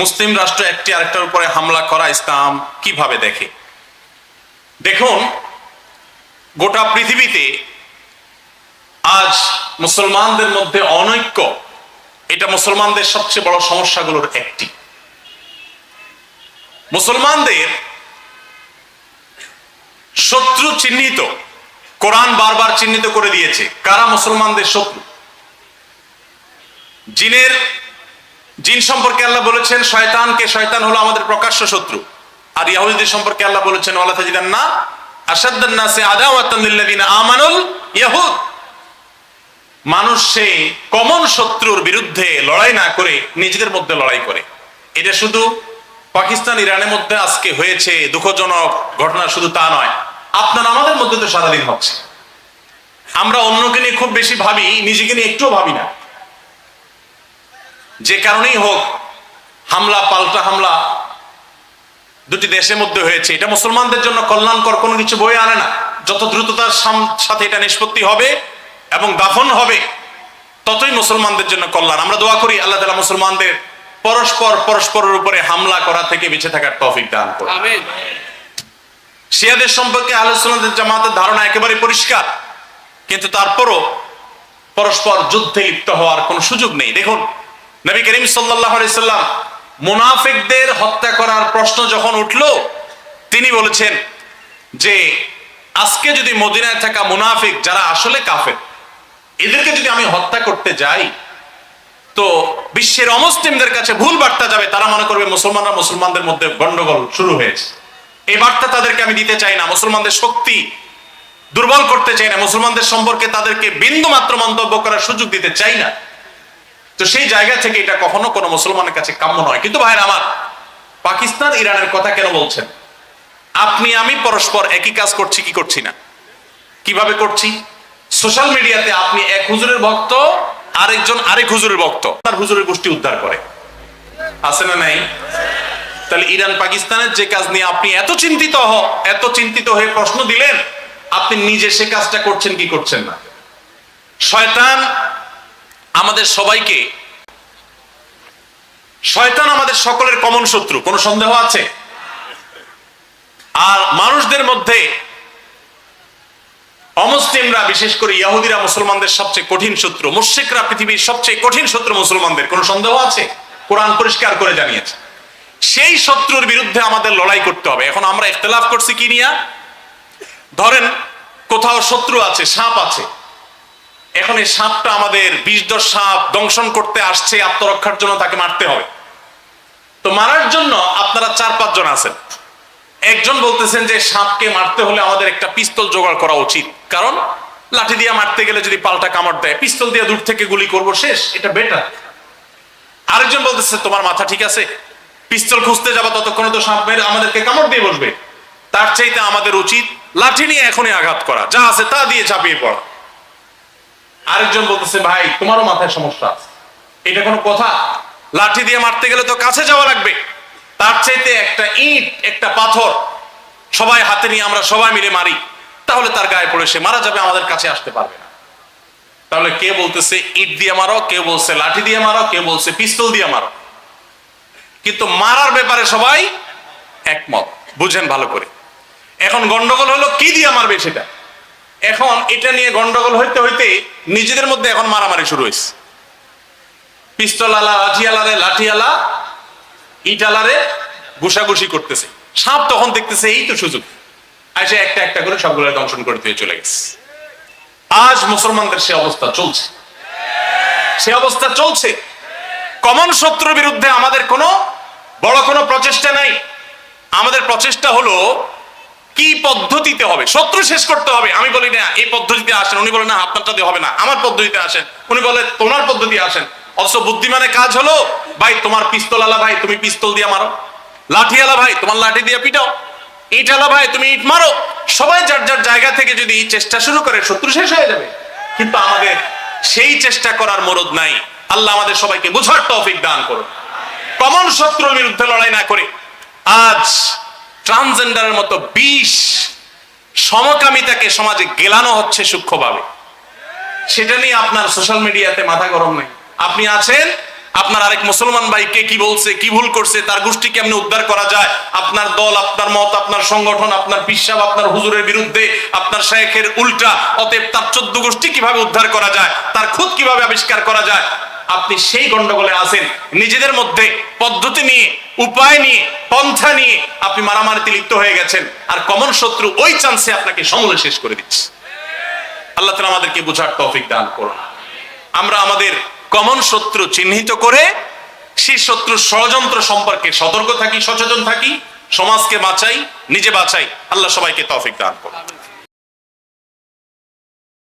মুসলিম রাষ্ট্র একটি আরেকটার উপরে হামলা করা ইসলাম কিভাবে দেখে? দেখুন, গোটা পৃথিবীতে আজ মুসলমানদের মধ্যে অনৈক্য, এটা মুসলমানদের সবচেয়ে বড় সমস্যাগুলোর একটি। মুসলমানদের শত্রু চিহ্নিত, কোরআন বারবার চিহ্নিত করে দিয়েছে কারা মুসলমানদের শত্রু। জিন সম্পর্কে আল্লাহ বলেছেন শয়তান হলো আমাদের প্রকাশ্য শত্রু। আর ইহুদীদের সম্পর্কে আল্লাহ বলেছেন ওয়ালা তাজিদান্না আশাদ্দান নাসি আদাওয়াতান লিল্লাযিনা আমানুল ইয়াহুদ। মানুষ সেই কমন শত্রুর বিরুদ্ধে লড়াই না করে নিজেদের মধ্যে লড়াই করে। এটা শুধু পাকিস্তান ইরানের মধ্যে আজকে হয়েছে দুঃখজনক ঘটনা, শুধু তা নয়, আপনার আমাদের মধ্যে তো সারাদিন হচ্ছে। আমরা অন্যকে নিয়ে খুব বেশি ভাবি, নিজেকে নিয়ে একটুও ভাবি না। যে কারণেই হোক, হামলা পাল্টা হামলা দুটি দেশের মধ্যে হয়েছে, এটা মুসলমানদের জন্য কল্যাণকর কোনো কিছু বয়ে আনে না। যত দ্রুততার সাথে এটা নিষ্পত্তি হবে এবং দাফন হবে, ততই মুসলমানদের জন্য কল্যাণ। আমরা দোয়া করি আল্লাহ তাআলা মুসলমানদের পরস্পরের উপরে হামলা করা থেকে বেঁচে থাকার তৌফিক দান করুন। আমিন। শিয়াদের সম্পর্কে আহলে সুন্নাত ওয়াল জামাতের ধারণা একেবারে পরিষ্কার, কিন্তু তারপরও পরস্পর যুদ্ধে লিপ্ত হওয়ার কোনো সুযোগ নেই। দেখুন, নবী করিম সাল্লাল্লাহু আলাইহি সাল্লাম মুনাফিকদের হত্যা করার প্রশ্ন যখন উঠল, তিনি বলেছেন যে আজকে যদি মদিনায় থাকা মুনাফিক যারা আসলে কাফের, এদেরকে যদি আমি হত্যা করতে যাই, তো বিশ্বের অমুসলিমদের কাছে ভুল বার্তা যাবে। তারা মনে করবে মুসলমানদের মধ্যে গন্ডগোল শুরু হয়েছে। এই বার্তা তাদেরকে আমি দিতে চাই না। মুসলমানদের শক্তি দুর্বল করতে চাই না। মুসলমানদের সম্পর্কে তাদেরকে বিন্দু মাত্র মন্তব্য করার সুযোগ দিতে চাই না। তো সেই জায়গা থেকে এটা কখনো কোনো মুসলমানের কাছে কাম্য নয়। কিন্তু ভাইরা আমার, পাকিস্তান ইরানের কথা কেন বলছেন? আপনি আমি পরস্পর একই কাজ করছি কি করছি না? কিভাবে করছি? সোশ্যাল মিডিয়াতে আপনি এক হুজুরের ভক্ত, আরেকজন আরেক হুজুরের ভক্ত, তার হুজুরের গোষ্ঠী উদ্ধার করে, আছে না নাই? তাহলে ইরান পাকিস্তানের যে কাজ নিয়ে আপনি এত চিন্তিত হয়ে প্রশ্ন দিলেন, আপনি নিজে সে কাজটা করছেন কি করছেন না? শয়তান আমাদের সকলের কমন শত্রু, কোনো সন্দেহ আছে? আর মানুষদের মধ্যে অমুসলিমরা, বিশেষ করে ইহুদিরা মুসলমানদের সবচেয়ে কঠিন শত্রু। মুশরিকরা পৃথিবীর সবচেয়ে কঠিন শত্রু মুসলমানদের, কোনো সন্দেহ আছে? কোরআন পরিষ্কার করে জানিয়েছে। সেই শত্রুর বিরুদ্ধে আমাদের লড়াই করতে হবে। এখন আমরা ইখতিলাফ করছি কি নিয়ে? ধরেন কোথাও শত্রু আছে, সাপ আছে। এখন এই সাপটা আমাদের বিষধর সাপ, দংশন করতে আসছে, আত্মরক্ষার জন্য তাকে মারতে হবে। তো মারার জন্য আপনারা 4-5 জন আছেন। একজন বলতেছেন যে সাপকে মারতে হলে আমাদের একটা পিস্তল জোগাড় করা উচিত, কারণ লাঠি দিয়ে মারতে গেলে যদি পাল্টা কামড় দেয়, পিস্তল দিয়ে দূর থেকে গুলি করব, শেষ, এটা বেটার। আরেকজন বলতেছে তোমার মাথা ঠিক আছে, পিস্তল খুঁজতে যাবা ততক্ষণে তো সাপ মেরে আমাদেরকে কামড় দিয়ে বসবে। তার চাইতে আমাদের উচিত লাঠি নিয়ে এখনই আঘাত করা, যা আছে তা দিয়ে ঝাঁপিয়ে পড়া। আরেকজন বলতেছে ভাই তোমারও মাথায় সমস্যা আছে, এটা কোনো কথা? লাঠি দিয়ে মারতে গেলে তো কাছে যাওয়া লাগবে। তার চাইতে একটা ইট, একটা পাথর সবাই হাতে নিয়ে আমরা সবাই মিলে মারি, তাহলে তার গায়ে পড়ে সে মারা যাবে, আমাদের কাছে আসতে পারবে না। তাহলে কে বলতেছে ইট দিয়ে মারো, কেউ বলছে লাঠি দিয়ে মারো, কেউ বলছে পিস্তল দিয়ে মারো, কিন্তু মারার ব্যাপারে সবাই একমত। বুঝেন ভালো করে। এখন গন্ডগোল হলো কি দিয়ে মারবে সেটা। এখন এটা নিয়ে গন্ডগোল হইতে হইতে নিজেদের মধ্যে এখন মারামারি শুরু হয়েছে। পিস্তল আলা লাঠি আলা ইট আলারে ঘুষাঘুষি করতেছে। সাপ তখন দেখতেছে এই তো সুযোগ, এসে একটা একটা করে সবগুলো দংশন করে দিয়ে চলে গেছে। আজ মুসলমানদের সে অবস্থা চলছে। কমন শত্রুর বিরুদ্ধে আমাদের কোনো বড় কোনো প্রচেষ্টা নাই। আমাদের প্রচেষ্টা হলো কি পদ্ধতিতে হবে, শত্রু শেষ করতে হবে। আমি বলি না এই পদ্ধতিতে আসেন, উনি বলে না আপনারটা দিয়ে হবে না, আমার পদ্ধতিতে আসেন, উনি বলে তোমার পদ্ধতি আসেন। অথচ বুদ্ধিমানের কাজ হলো ভাই তোমার পিস্তল আলা ভাই তুমি পিস্তল দিয়ে মারো, লাঠি আলা ভাই তোমার লাঠি দিয়ে পিটাও, ইট আলা ভাই তুমি ইট মারো। সবাই যার যার জায়গা থেকে যদি চেষ্টা শুরু করে, শত্রু শেষ হয়ে যাবে। কিন্তু আমাদের সেই চেষ্টা করার মরদ নাই। আল্লাহ আমাদের সবাইকে বুঝার তৌফিক দান করুন। কমন শত্রুর বিরুদ্ধে লড়াই না করে আজ ট্রান্সজেন্ডারের মতো বিষ সমকামিতাকে সমাজে গেলানো হচ্ছে সূক্ষ্মভাবে। সেটা নিয়ে আপনার সোশ্যাল মিডিয়াতে মাথা গরম নেই। আপনি আছেন আপনার আরেক মুসলমান ভাই কে কি বলছে, কি ভুল করছে, তার গোষ্ঠী কেমনে উদ্ধার করা যায়, আপনার দল, আপনার মত, আপনার সংগঠন, আপনার পিসাব, আপনার হুজুরের বিরুদ্ধে, আপনার শায়েখের উল্টা, অতএব তার 14 গোষ্ঠী কিভাবে উদ্ধার করা যায়, তার খুদ কিভাবে আবিষ্কার করা যায়, আপনি সেই গন্ডগোলে আছেন। নিজেদের মধ্যে পদ্ধতি নিয়ে, উপায় নিয়ে, পন্থা নিয়ে আপনি মারামারিতে লিপ্ত হয়ে গেছেন, আর কমন শত্রু ওই চান্সে আপনাকে সমূলে শেষ করে দিচ্ছে। আল্লাহ তাআলা আমাদেরকে বুঝার তৌফিক দান করুন। আমরা আমাদের কমন শত্রু চিহ্নিত করে সেই শত্রুর ষড়যন্ত্র সম্পর্কে সতর্ক থাকি, সচেতন থাকি, সমাজকে বাঁচাই, নিজে বাঁচাই। আল্লাহ সবাইকে তৌফিক দান করুন।